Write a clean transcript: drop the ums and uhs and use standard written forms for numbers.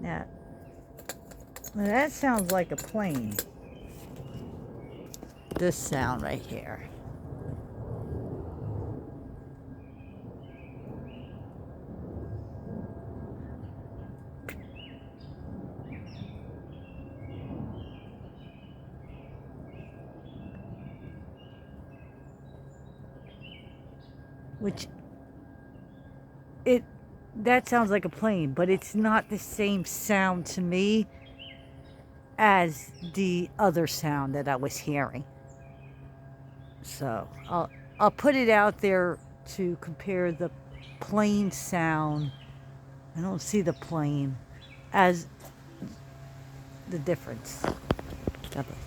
Now, that sounds like a plane. This sound right here. Which that sounds like a plane, but it's not the same sound to me as the other sound that I was hearing. So I'll put it out there to compare the plane sound. I don't see the plane as the difference. God bless.